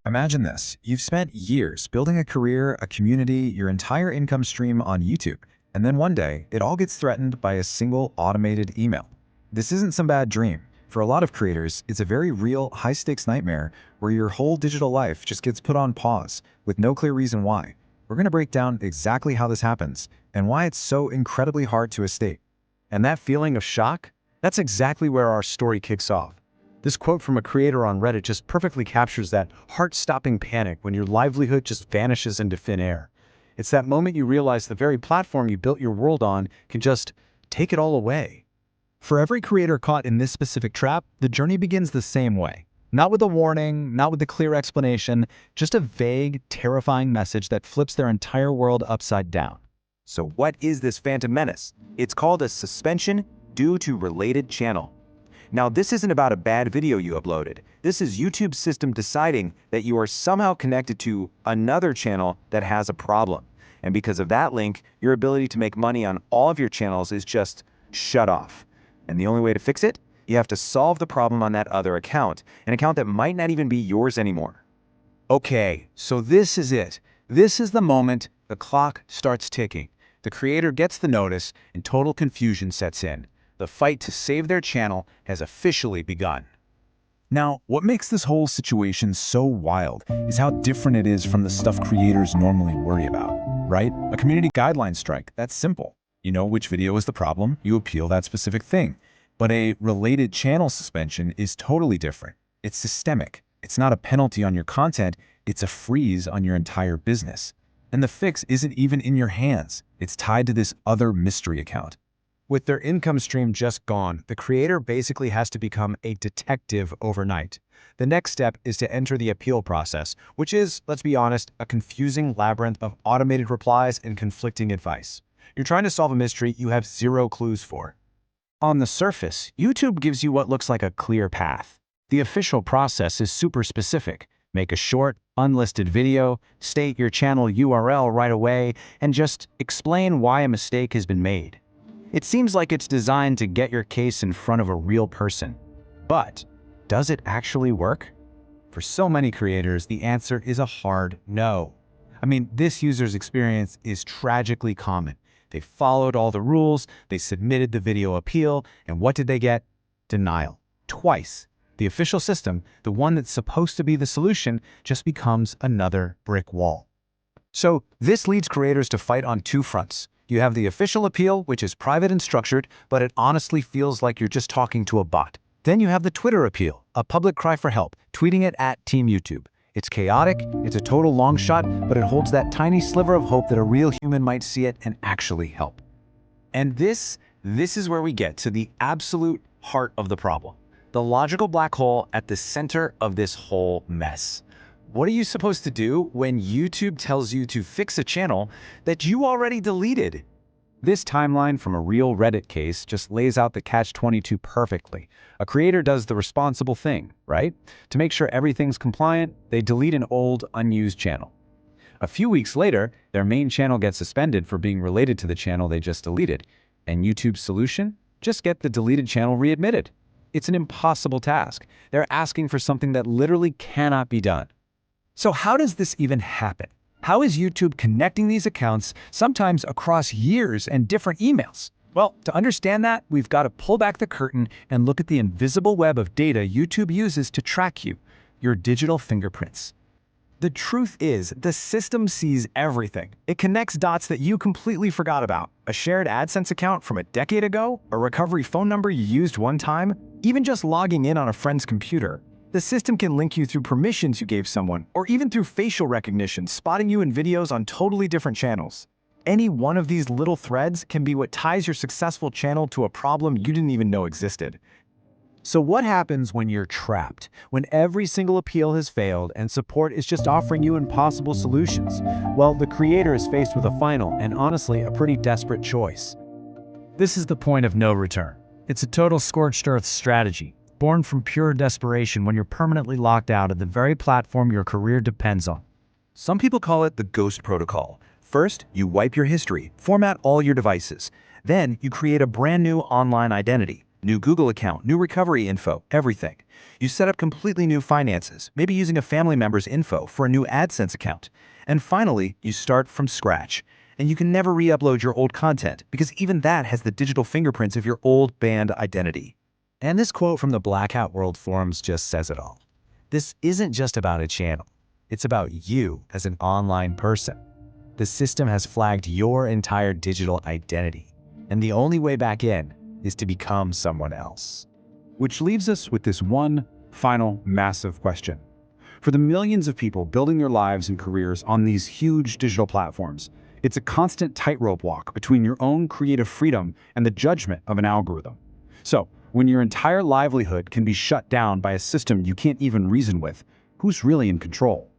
Imagine this. You've spent years building a career, a community, your entire income stream on YouTube, and then one day, it all gets threatened by a single automated email. This isn't some bad dream. For a lot of creators, it's a very real, high-stakes nightmare where your whole digital life just gets put on pause with no clear reason why. We're going to break down exactly how this happens and why it's so incredibly hard to escape. And that feeling of shock? That's exactly where our story kicks off. This quote from a creator on Reddit just perfectly captures that heart-stopping panic when your livelihood just vanishes into thin air. It's that moment you realize the very platform you built your world on can just take it all away. For every creator caught in this specific trap, the journey begins the same way. Not with a warning, not with a clear explanation, just a vague, terrifying message that flips their entire world upside down. So what is this phantom menace? It's called a suspension due to related channel. Now, this isn't about a bad video you uploaded. This is YouTube's system deciding that you are somehow connected to another channel that has a problem. And because of that link, your ability to make money on all of your channels is just shut off. And the only way to fix it? You have to solve the problem on that other account, an account that might not even be yours anymore. Okay, so this is it. This is the moment the clock starts ticking. The creator gets the notice and total confusion sets in. The fight to save their channel has officially begun. Now, what makes this whole situation so wild is how different it is from the stuff creators normally worry about, right? A community guideline strike, that's simple. You know which video is the problem, you appeal that specific thing. But a related channel suspension is totally different. It's systemic. It's not a penalty on your content, it's a freeze on your entire business. And the fix isn't even in your hands. It's tied to this other mystery account. With their income stream just gone, the creator basically has to become a detective overnight. The next step is to enter the appeal process, which is, let's be honest, a confusing labyrinth of automated replies and conflicting advice. You're trying to solve a mystery you have zero clues for. On the surface, YouTube gives you what looks like a clear path. The official process is super specific. Make a short, unlisted video, state your channel URL right away, and just explain why a mistake has been made. It seems like it's designed to get your case in front of a real person. But does it actually work? For so many creators, the answer is a hard no. I mean, this user's experience is tragically common. They followed all the rules, they submitted the video appeal, and what did they get? Denial. Twice. The official system, the one that's supposed to be the solution, just becomes another brick wall. So this leads creators to fight on two fronts. You have the official appeal, which is private and structured, but it honestly feels like you're just talking to a bot. Then you have the Twitter appeal, a public cry for help, tweeting it at Team YouTube. It's chaotic, it's a total long shot, but it holds that tiny sliver of hope that a real human might see it and actually help. And this is where we get to the absolute heart of the problem. The logical black hole at the center of this whole mess. What are you supposed to do when YouTube tells you to fix a channel that you already deleted? This timeline from a real Reddit case just lays out the catch-22 perfectly. A creator does the responsible thing, right? To make sure everything's compliant, they delete an old, unused channel. A few weeks later, their main channel gets suspended for being related to the channel they just deleted. And YouTube's solution? Just get the deleted channel readmitted. It's an impossible task. They're asking for something that literally cannot be done. So how does this even happen? How is YouTube connecting these accounts, sometimes across years and different emails? Well, to understand that, we've got to pull back the curtain and look at the invisible web of data YouTube uses to track you, your digital fingerprints. The truth is, the system sees everything. It connects dots that you completely forgot about. A shared AdSense account from a decade ago, a recovery phone number you used one time, even just logging in on a friend's computer. The system can link you through permissions you gave someone, or even through facial recognition, spotting you in videos on totally different channels. Any one of these little threads can be what ties your successful channel to a problem you didn't even know existed. So what happens when you're trapped? When every single appeal has failed and support is just offering you impossible solutions? Well, the creator is faced with a final and honestly a pretty desperate choice. This is the point of no return. It's a total scorched earth strategy, born from pure desperation when you're permanently locked out of the very platform your career depends on. Some people call it the ghost protocol. First, you wipe your history, format all your devices. Then you create a brand new online identity. New Google account, new recovery info, everything. You set up completely new finances, maybe using a family member's info for a new AdSense account. And finally, you start from scratch. And you can never re-upload your old content because even that has the digital fingerprints of your old band identity. And this quote from the Blackout World forums just says it all. This isn't just about a channel. It's about you as an online person. The system has flagged your entire digital identity, and the only way back in is to become someone else. Which leaves us with this one final massive question. For the millions of people building their lives and careers on these huge digital platforms, it's a constant tightrope walk between your own creative freedom and the judgment of an algorithm. So, when your entire livelihood can be shut down by a system you can't even reason with, who's really in control?